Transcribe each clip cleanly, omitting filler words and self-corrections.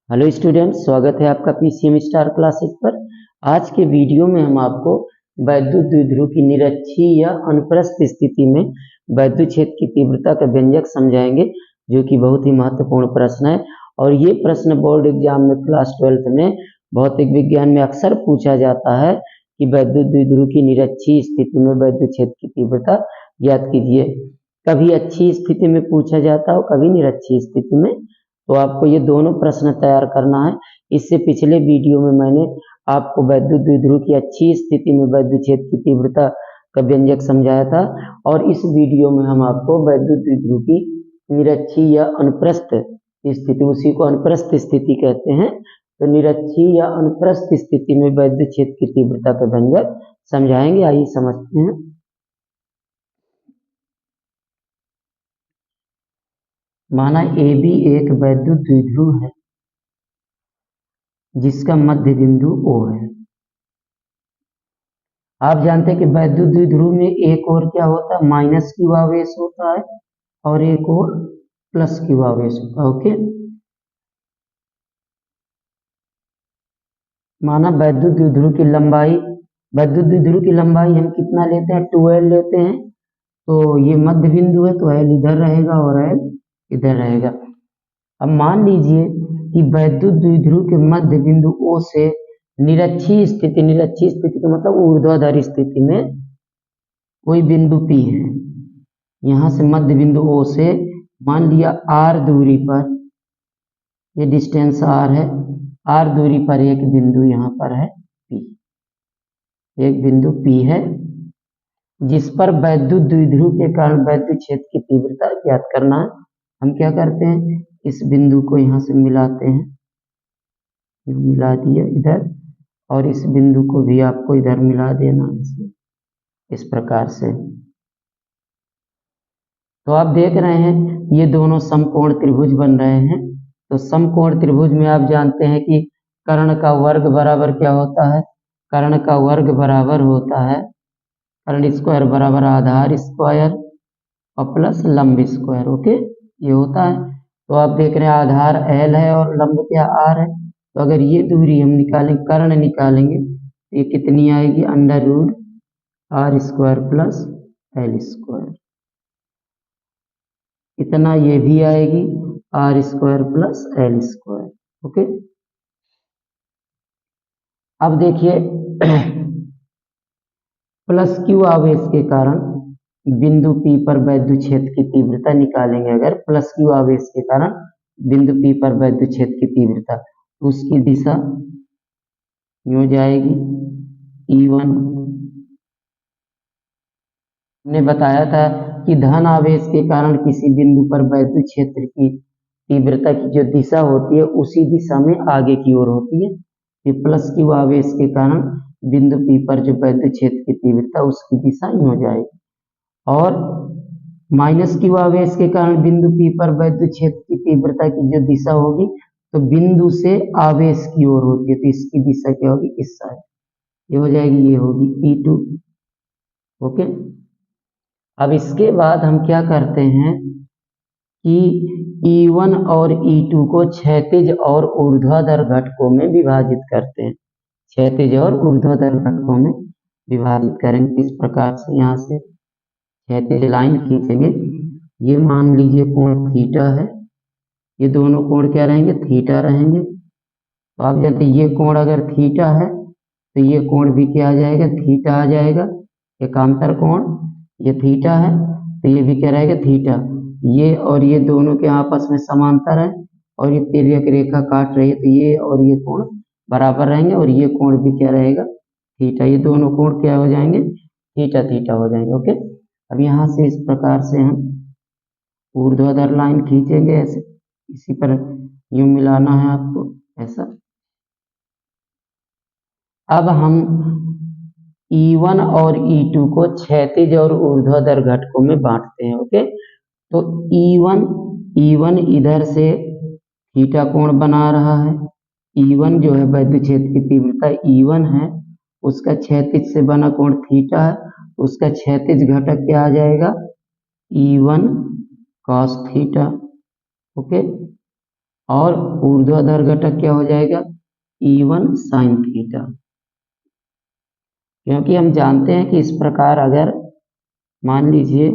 Hello students, स्वागत है आपका पीसीएम स्टार क्लासेस पर। आज के वीडियो में हम आपको वैद्युत द्विध्रुव की निरक्षीय या अनुप्रस्थ स्थिति में वैद्युत क्षेत्र की तीव्रता का व्यंजक समझाएंगे, जो कि बहुत ही महत्वपूर्ण प्रश्न है। और ये प्रश्न बोर्ड एग्जाम में क्लास 12 में भौतिक विज्ञान में अक्सर पूछा जाता है कि वैद्युत द्विध्रुव की निरक्षीय स्थिति में वैद्युत क्षेत्र की तीव्रता ज्ञात कीजिए। कभी अच्छी स्थिति में पूछा जाता है और कभी निरक्षीय स्थिति में, तो आपको ये दोनों प्रश्न तैयार करना है। इससे पिछले वीडियो में मैंने आपको वैद्युत द्विध्रुव की अच्छी स्थिति में वैद्युत क्षेत्र की तीव्रता का व्यंजक समझाया था, और इस वीडियो में हम आपको वैद्युत द्विध्रुव की निरक्षीय या अनुप्रस्थ स्थिति, उसी को अनुप्रस्थ स्थिति कहते हैं, तो निरक्षीय या अनुप्रस्थ स्थिति में वैद्युत क्षेत्र की तीव्रता का व्यंजक समझाएंगे। आइए समझते हैं। माना AB एक वैद्युत द्विध्रुव है जिसका मध्य बिंदु O है। आप जानते हैं कि वैद्युत द्विध्रुव में एक और क्या होता है, माइनस क्यू आवेश होता है और एक और प्लस क्यू आवेश होता है। ओके, माना वैद्युत द्विध्रुव की लंबाई हम कितना लेते हैं, 2L लेते हैं। तो ये मध्य बिंदु है, तो L इधर रहेगा और L इधर रहेगा। अब मान लीजिए कि वैद्युत द्विध्रुव के मध्य बिंदु O से निरक्षीय स्थिति का मतलब ऊर्ध्वाधर स्थिति में कोई बिंदु P है। यहां से मध्य बिंदु O से मान लिया R दूरी पर, ये डिस्टेंस R है, R दूरी पर एक बिंदु यहाँ पर है P, एक बिंदु P है जिस पर वैद्युत द्विध्रुव के कारण वैद्युत क्षेत्र की तीव्रता ज्ञात करना है। हम क्या करते हैं, इस बिंदु को यहाँ से मिलाते हैं, मिला दिया इधर, और इस बिंदु को भी आपको इधर मिला देना है इस प्रकार से। तो आप देख रहे हैं ये दोनों समकोण त्रिभुज बन रहे हैं। तो समकोण त्रिभुज में आप जानते हैं कि कर्ण का वर्ग बराबर क्या होता है, कर्ण का वर्ग बराबर होता है कर्ण स्क्वायर बराबर आधार स्क्वायर और प्लस लंब स्क्वायर। ओके, ये होता है। तो आप देख रहे हैं आधार L है और लंब क्या R है। तो अगर ये दूरी हम निकालेंगे, कर्ण निकालेंगे, तो ये कितनी आएगी, under root R square plus L square. इतना ये भी आएगी R square plus L square. Okay, अब देखिए प्लस क्यू आवेश के कारण बिंदु P पर वैद्युत क्षेत्र की तीव्रता निकालेंगे। अगर प्लस क्यू आवेश के कारण बिंदु P पर वैद्युत क्षेत्र की तीव्रता, तो उसकी दिशा यूं जाएगी E1। हमने बताया था कि धन आवेश के कारण किसी बिंदु पर वैद्युत क्षेत्र की तीव्रता की जो दिशा होती है उसी दिशा में आगे की ओर होती है। ये प्लस क्यू आवेश के कारण बिंदु P पर जो वैद्युत क्षेत्र की तीव्रता उसकी दिशा यूं जाएगी, और माइनस क्यू आवेश के कारण बिंदु P पर वैद्युत क्षेत्र की तीव्रता की जो दिशा होगी तो बिंदु से आवेश की ओर होती है, तो इसकी दिशा क्या होगी, इस साइड, ये हो जाएगी, ये होगी E2। ओके, अब इसके बाद हम क्या करते हैं कि E1 और E2 को क्षैतिज और ऊर्ध्वाधर घटकों में विभाजित करते हैं। क्षैतिज और ऊर्ध्वाधर घटकों में विभाजित करेंगे इस प्रकार से। यहाँ से क्षैतिज लाइन खींचेंगे, ये मान लीजिए कोण थीटा है, ये दोनों कोण क्या रहेंगे, थीटा रहेंगे। तो आप जानते हैं ये कोण अगर थीटा है तो ये कोण भी क्या आ जाएगा, थीटा आ जाएगा। एकांतर कोण ये थीटा है तो ये भी क्या रहेगा, थीटा। ये और ये दोनों के आपस में समांतर है और ये तिर्यक रेखा काट रही है, तो ये और ये कोण बराबर रहेंगे और ये कोण भी क्या रहेगा, थीटा। ये दोनों कोण क्या हो जाएंगे, थीटा थीटा हो जाएंगे। ओके, अब यहाँ से इस प्रकार से हम ऊर्ध्वाधर लाइन खींचेंगे ऐसे, इसी पर यूं मिलाना है आपको ऐसा। अब हम E1 और E2 को क्षैतिज और ऊर्ध्वाधर घटकों में बांटते हैं। ओके, तो E1 इधर से थीटा कोण बना रहा है। E1 जो है वैद्युत क्षेत्र की तीव्रता E1 है, उसका क्षैतिज से बना कोण थीटा है, उसका क्षैतिज घटक क्या आ जाएगा, E1 cos थीटा। ओके, और ऊर्ध्वाधर घटक क्या हो जाएगा, E1 साइन थीटा। क्योंकि हम जानते हैं कि इस प्रकार अगर मान लीजिए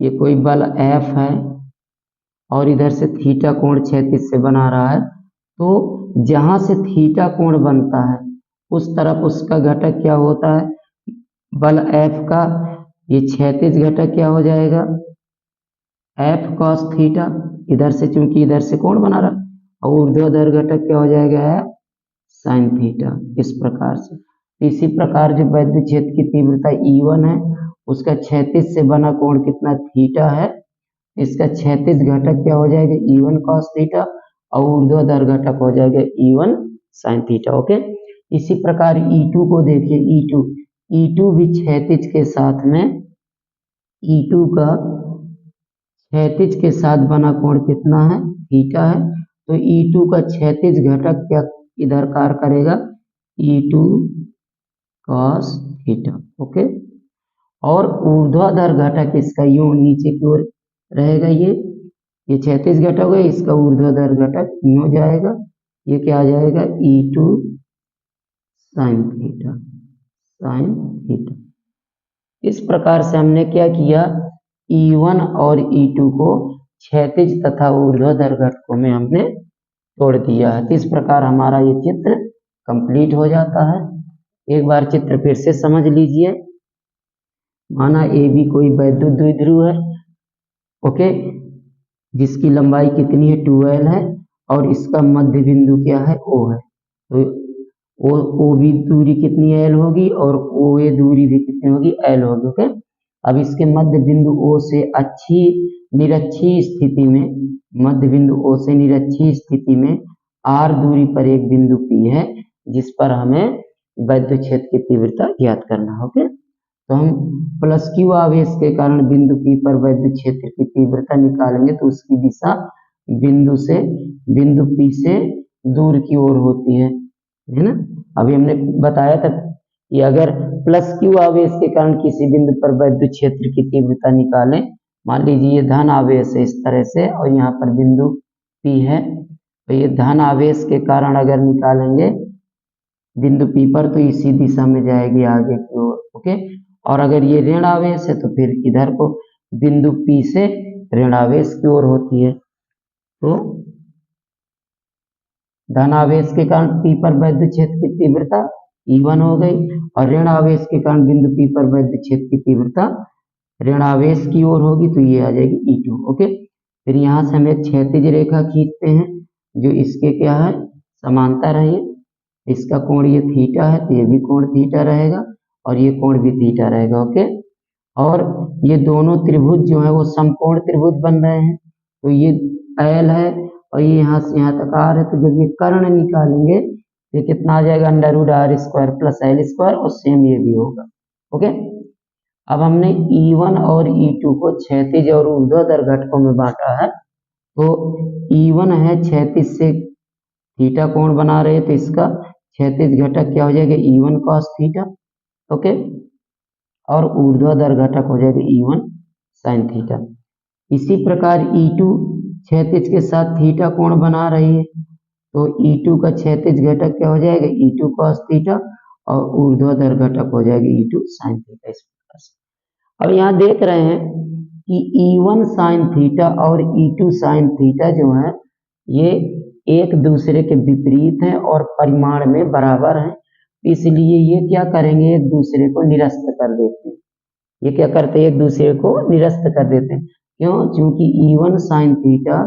ये कोई बल F है और इधर से थीटा कोण क्षैतिज से बना रहा है, तो जहां से थीटा कोण बनता है उस तरफ उसका घटक क्या होता है, बल F का ये क्षैतिज घटक क्या हो जाएगा, F cos थीटा। इधर से चूंकि इधर से कोण बना रहा, और ऊर्ध्वाधर घटक क्या हो जाएगा, साइन थीटा। इस प्रकार से इसी प्रकार जो वैद्युत क्षेत्र की तीव्रता E1 है उसका क्षैतिज से बना कोण कितना, थीटा है। इसका क्षैतिज घटक क्या हो जाएगा, E1 cos थीटा, और ऊर्ध्वाधर घटक हो जाएगा E1 sin थीटा। ओके, इसी प्रकार E2 को देखिए, E2 भी क्षैतिज के साथ में, E2 का क्षैतिज के साथ बना कोण कितना है, थीटा है। तो E2 का क्षैतिज घटक क्या इधर कार्य करेगा, E2 cos थीटा। ओके, और ऊर्ध्वाधर घटक इसका यूं नीचे की ओर रहेगा, ये क्षैतिज घटक है, इसका ऊर्ध्वाधर घटक यूं जाएगा, ये क्या आ जाएगा, E2 sine theta, sine theta. इस प्रकार से हमने क्या किया, E1 और E2 को क्षैतिज तथा ऊर्ध्वाधर घटकों में हमने तोड़ दिया है। तो इस प्रकार हमारा ये चित्र कंप्लीट हो जाता है। एक बार चित्र फिर से समझ लीजिए। माना AB कोई वैद्युत द्विध्रुव है, ओके, जिसकी लंबाई कितनी है, 2L है, और इसका मध्य बिंदु क्या है, O है। तो OB दूरी कितनी L होगी और OA दूरी भी कितनी होगी, L होगी। ओके, अब इसके मध्य बिंदु O से निरक्षीय स्थिति में, मध्य बिंदु O से निरक्षीय स्थिति में R दूरी पर एक बिंदु P है जिस पर हमें वैद्युत क्षेत्र की तीव्रता ज्ञात करना है। ओके, तो हम प्लस Q आवेश के कारण बिंदु P पर वैद्युत क्षेत्र की तीव्रता निकालेंगे, तो उसकी दिशा बिंदु P से दूर की ओर होती है ना। अभी हमने बताया था कि अगर प्लस Q आवेश के कारण किसी बिंदु पर वैद्युत क्षेत्र की तीव्रता निकालें, मान लीजिए ये धन आवेश है इस तरह से, और यहाँ पर बिंदु P है, तो ये धन आवेश के कारण अगर निकालेंगे बिंदु P पर, तो इसी दिशा में जाएगी आगे की ओर। ओके, और अगर ये ऋण आवेश है तो फिर इधर को बिंदु P से ऋण आवेश की ओर होती है। तो धन आवेश के कारण P पर वैद्युत क्षेत्र की तीव्रता E1 हो गई, और ऋण आवेश के कारण बिंदु P पर वैद्युत क्षेत्र की तीव्रता ऋण आवेश की ओर होगी, तो ये आ जाएगी E2। ओके, फिर यहाँ से हम एक क्षैतिज रेखा खींचते हैं जो इसके क्या है, समांतर है। इसका कोण ये थीटा है, तो ये भी कोण थीटा रहेगा, और ये कोण भी थीटा रहेगा। ओके, और ये दोनों त्रिभुज जो है वो समकोण त्रिभुज बन रहे हैं, तो ये L है और ये यहाँ से यहाँ तक R है। तो जब ये कर्ण निकालेंगे ये कितना आ जाएगा, √R² प्लस L², और सेम ये भी होगा। ओके, अब हमने E1 और E2 को क्षैतिज और ऊर्ध्वाधर घटकों में बांटा है। तो E1 है क्षैतिज से थीटा कोण बना रहे, तो इसका क्षैतिज घटक क्या हो जाएगा, E1 cos थीटा। ओके, और ऊर्ध्वाधर घटक हो जाएगा E1 sin थीटा। इसी प्रकार E2 क्षैतिज के साथ थीटा कोण बना रही है, तो E2 का क्षैतिज घटक क्या हो जाएगा, E2 cos थीटा, और ऊर्ध्वाधर घटक हो जाएगा E2 sin थीटा। इस प्रकार से अब यहाँ देख रहे हैं कि E1 sin थीटा और E2 sin थीटा जो है ये एक दूसरे के विपरीत हैं और परिमाण में बराबर हैं, इसलिए ये क्या करेंगे, एक दूसरे को निरस्त कर देते हैं। ये क्या करते हैं, एक दूसरे को निरस्त कर देते हैं। क्यों, क्योंकि E1 sin थीटा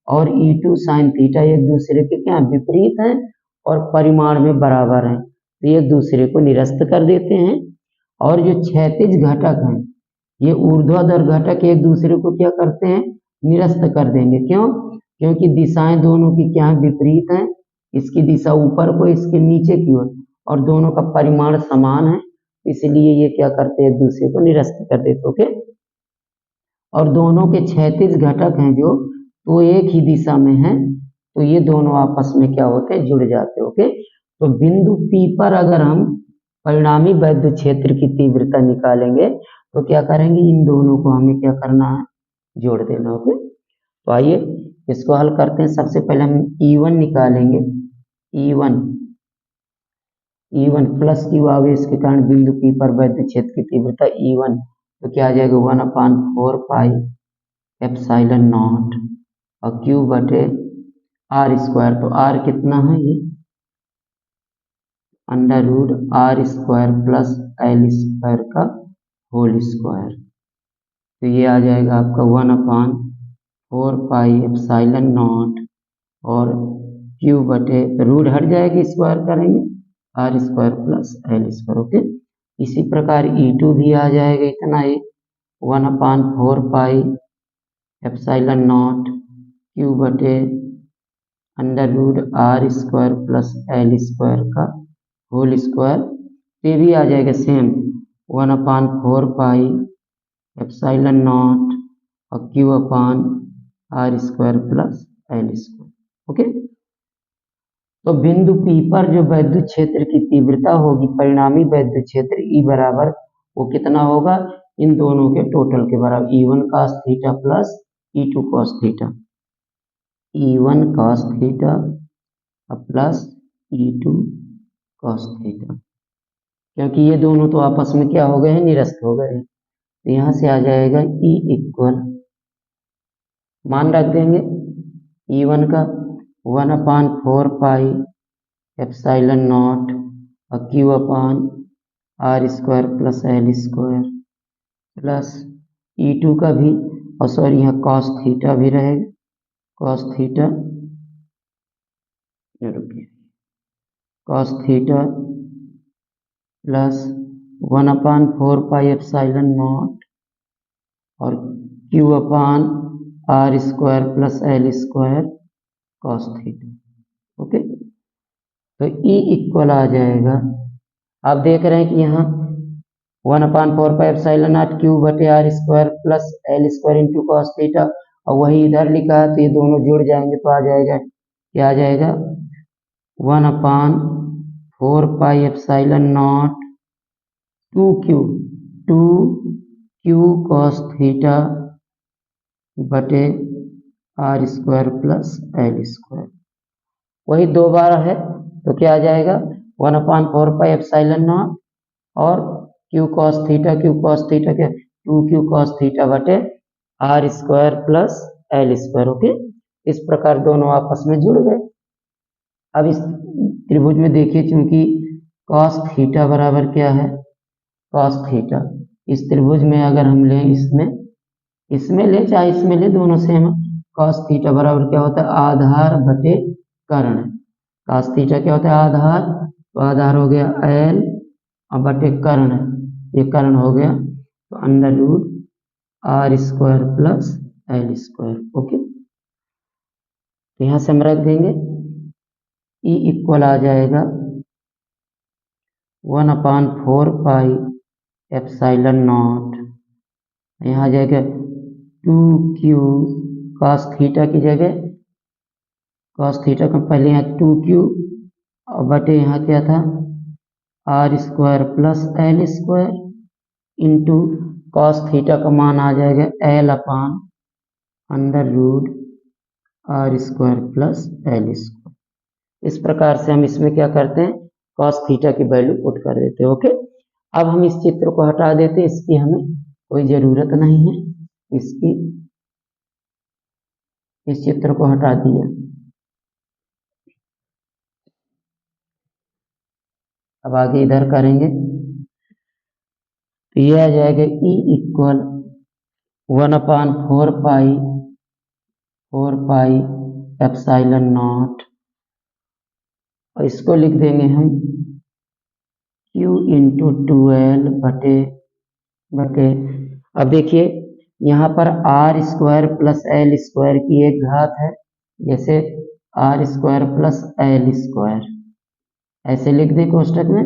और E2 sin थीटा एक दूसरे के क्या विपरीत हैं और परिमाण में बराबर हैं, तो एक दूसरे को निरस्त कर देते हैं। और जो क्षैतिज घटक हैं ये ऊर्ध्वाधर घटक एक दूसरे को क्या करते हैं, निरस्त कर देंगे। क्यों, क्योंकि दिशाएं दोनों की क्या विपरीत हैं, इसकी दिशा ऊपर को, इसके नीचे की ओर, और दोनों का परिमाण समान है, इसलिए ये क्या करते हैं, एक दूसरे को निरस्त कर देते। ओके, और दोनों के क्षैतिज घटक हैं जो, तो एक ही दिशा में है, तो ये दोनों आपस में क्या होते हैं, जुड़ जाते हैं। ओके, तो बिंदु P पर अगर हम परिणामी वैद्युत क्षेत्र की तीव्रता निकालेंगे तो क्या करेंगे, इन दोनों को हमें क्या करना है, जोड़ देना। ओके, तो आइए इसको हल करते हैं। सबसे पहले हम E1 निकालेंगे। E1 प्लस क्यू आवेश के कारण बिंदु P पर वैद्युत क्षेत्र की तीव्रता E1 तो क्या आ जाएगा 1/4 पाई एप्सिलॉन नॉट और क्यू बटे आर स्क्वायर। तो आर कितना है ये √r² प्लस एल स्क्वायर का होल स्क्वायर। तो ये आ जाएगा आपका 1/4 पाई एप्सिलॉन नॉट और क्यू बटे रूट हट जाएगी स्क्वायर करेंगे r² plus L square. Okay, इसी प्रकार E2 भी आ जाएगा इतना ही 1/4 पाई एप्सिलॉन नॉट क्यू बटे √r² प्लस एल स्क्वायर का होल स्क्वायर। ये भी आ जाएगा सेम 1/4 पाई एप्सिलॉन नॉट और क्यू अपान r² plus L square. Okay, तो बिंदु P पर जो वैद्युत क्षेत्र की तीव्रता होगी, परिणामी वैद्युत क्षेत्र E बराबर वो कितना होगा, इन दोनों के टोटल के बराबर E1 cos theta plus E2 cos theta. E1 cos theta plus E2 cos theta, क्योंकि ये दोनों तो आपस में क्या हो गए हैं, निरस्त हो गए हैं। तो यहाँ से आ जाएगा E इक्वल मान रख देंगे E1 का 1/4 पाई एप्सिलॉन नॉट और क्यू अपान r² plus L square plus E2 का भी और सॉरी यहाँ cos थीटा भी रहेगा, cos theta plus 1/4 pi epsilon not और क्यू अपान r² plus L square cos theta. Okay, तो E इक्वल आ जाएगा, आप देख रहे हैं कि यहाँ 1/4 पाई एप्सिलॉन नॉट क्यू बटे r² plus L square into cos theta और वही इधर लिखा है, तो ये दोनों जुड़ जाएंगे तो आ जाएगा क्या आ जाएगा 1/4 pi epsilon not 2Q cos theta बटे r² प्लस एल स्क्वायर। वही दो बार है तो क्या आ जाएगा 1/4 पाई एप्सिलॉन नॉट और Q cos थीटा क्या 2Q cos थीटा बटे r² plus L square. Okay, इस प्रकार दोनों आपस में जुड़ गए। अब इस त्रिभुज में देखिए, चूंकि cos थीटा बराबर क्या है cos थीटा, इस त्रिभुज में अगर हम लें इसमें ले चाहे इसमें ले, दोनों सेम। cos थीटा बराबर क्या होता है आधार बटे कर्ण। cos थीटा क्या होता है आधार, तो आधार हो गया L और बटे कर्ण, ये कर्ण हो गया तो √r² plus L square. Okay, तो यहां से हम रख देंगे E इक्वल आ जाएगा 1/4 पाई एप्सिलॉन नॉट, यहाँ आ जाएगा 2Q cos थीटा की जगह cos थीटा का पहले यहाँ 2Q और बटे यहाँ क्या था r² plus L square into cos theta का मान आ जाएगा L अपान √r² प्लस एल स्क्वायर। इस प्रकार से हम इसमें क्या करते हैं cos थीटा की वैल्यू पुट कर देते हैं। ओके, अब हम इस चित्र को हटा देते हैं, इसकी हमें कोई जरूरत नहीं है, इस चित्र को हटा दिया। अब आगे इधर करेंगे तो ये आ जाएगा E equal 1/4 pi epsilon not और इसको लिख देंगे हम Q इंटू 2L बटे अब देखिए यहाँ पर r² प्लस एल स्क्वायर की एक घात है, जैसे r² प्लस एल स्क्वायर ऐसे लिख दे कोष्टक में,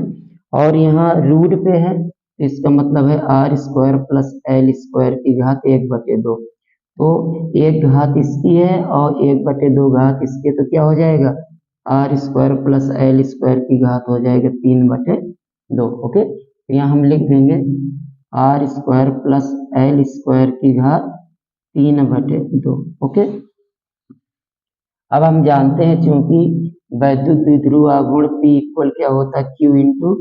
और यहाँ रूट पे है तो इसका मतलब है r² प्लस एल स्क्वायर की घात 1/2। तो एक घात इसकी है और 1/2 घात इसकी, तो क्या हो जाएगा r² प्लस एल स्क्वायर की घात हो जाएगा 3/2। ओके, तो यहाँ हम लिख देंगे r² प्लस एल स्क्वायर की घात 3/2। ओके, अब हम जानते हैं चूंकि वैद्युत द्विध्रुव आघूर्ण P इक्वल क्या होता है, Q इंटू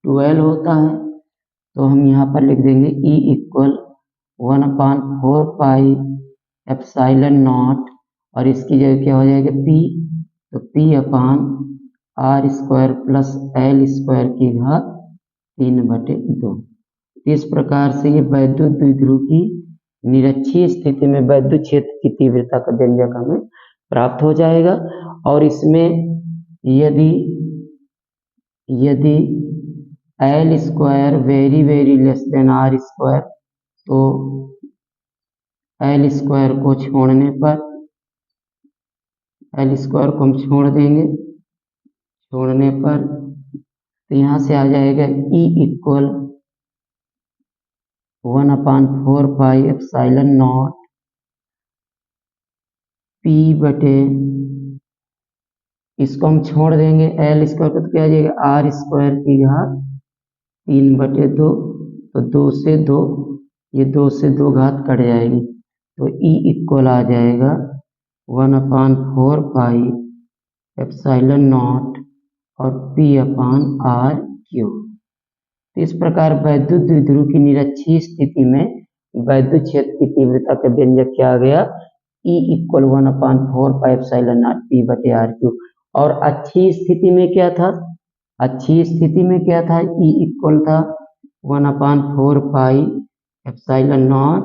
12 होता है, तो हम यहाँ पर लिख देंगे E equal 1/4 pi epsilon not, और इसकी जगह क्या हो जाएगा P, तो P अपान R square plus L square की घात 3/2। इस प्रकार से ये वैद्युत द्विध्रुव की निरक्षीय स्थिति में वैद्युत क्षेत्र की तीव्रता का व्यंजक हमें प्राप्त हो जाएगा। और इसमें यदि L square very very less than R square, तो L स्क्वायर को छोड़ने पर L स्क्वायर को हम छोड़ देंगे, छोड़ने पर तो यहाँ से आ जाएगा E equal 1/4 pi epsilon not P बटे, इसको हम छोड़ देंगे L स्क्वायर को, तो क्या आ जाएगा R स्क्वायर की घात 3/2, तो 2 से 2, ये 2 से 2 घात कट जाएगी, तो E इक्वल आ जाएगा 1/4 पाई एप्सिलॉन नॉट और P अपान R क्यूब। तो इस प्रकार वैद्युत द्विध्रुव की निरक्षीय स्थिति में वैद्युत क्षेत्र की तीव्रता का व्यंजक क्या आ गया, E equal 1/4 pi epsilon not P बटे R क्यूब। और अच्छी स्थिति में क्या था, अच्छी स्थिति में क्या था, E इक्वल था 1/4 पाई एप्सिलॉन नॉट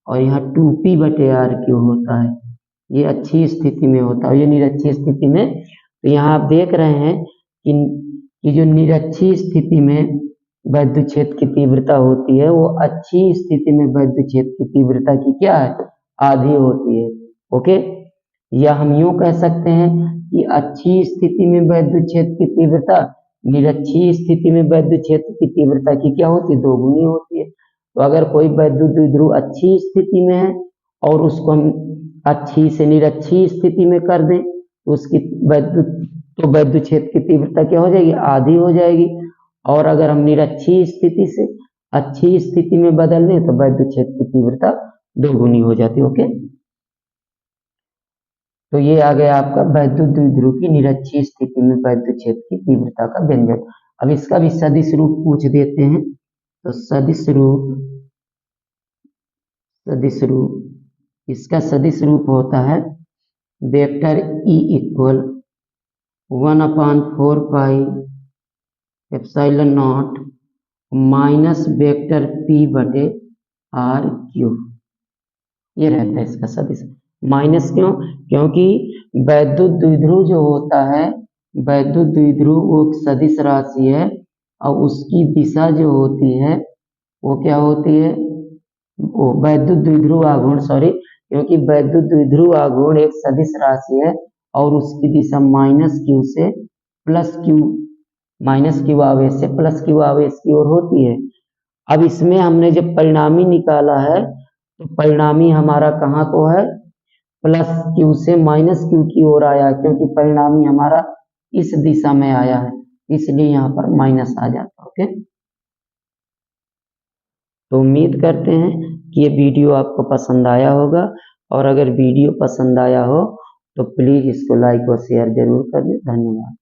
और यहाँ 2P बटे R क्यूब होता है, ये अच्छी स्थिति में होता है। ये निरक्षीय स्थिति में, तो यहाँ आप देख रहे हैं कि जो निरक्षीय स्थिति में वैद्युत क्षेत्र की तीव्रता होती है वो अच्छी स्थिति में वैद्युत क्षेत्र की तीव्रता की क्या है, आधी होती है। ओके, या हम यूं कह सकते हैं कि अच्छी स्थिति में वैद्युत क्षेत्र की तीव्रता निरक्षीय स्थिति में वैद्युत क्षेत्र की तीव्रता की क्या होती है, दोगुनी होती है। तो अगर कोई वैद्युत द्विध्रुव अच्छी स्थिति में है और उसको हम अच्छी से निरक्षीय स्थिति में कर दें, तो उसकी वैद्युत क्षेत्र की तीव्रता क्या हो जाएगी, आधी हो जाएगी। और अगर हम निरक्षीय स्थिति से अच्छी स्थिति में बदल दें तो वैद्युत क्षेत्र की तीव्रता दोगुनी हो जाती है। ओके, तो ये आ गया आपका वैद्युत द्विध्रुव की निरक्षीय स्थिति में वैद्युत क्षेत्र की तीव्रता का व्यंजक। अब इसका भी सदिश रूप पूछ देते हैं, तो सदिश रूप इसका सदिश रूप होता है vector E equal 1/4 pi epsilon not minus vector P बटे R क्यूब, ये रहता है इसका सदिश। माइनस क्यों, क्योंकि वैद्युत द्विध्रुव जो होता है, वैद्युत द्विध्रुव वो सदिश राशि है और उसकी दिशा जो होती है वो क्या होती है, वो वैद्युत द्विध्रुव आघूर्ण, क्योंकि वैद्युत द्विध्रुव आघूर्ण एक सदिश राशि है और उसकी दिशा -q से +q, -q आवेश से +q आवेश की ओर होती है। अब इसमें हमने जब परिणामी निकाला है तो परिणामी हमारा कहाँ को है, +q से -q की ओर आया, क्योंकि परिणामी हमारा इस दिशा में आया है, इसलिए यहाँ पर माइनस आ जाता है। ओके, तो उम्मीद करते हैं कि ये वीडियो आपको पसंद आया होगा, और अगर वीडियो पसंद आया हो तो प्लीज़ इसको लाइक और शेयर जरूर कर दें। धन्यवाद।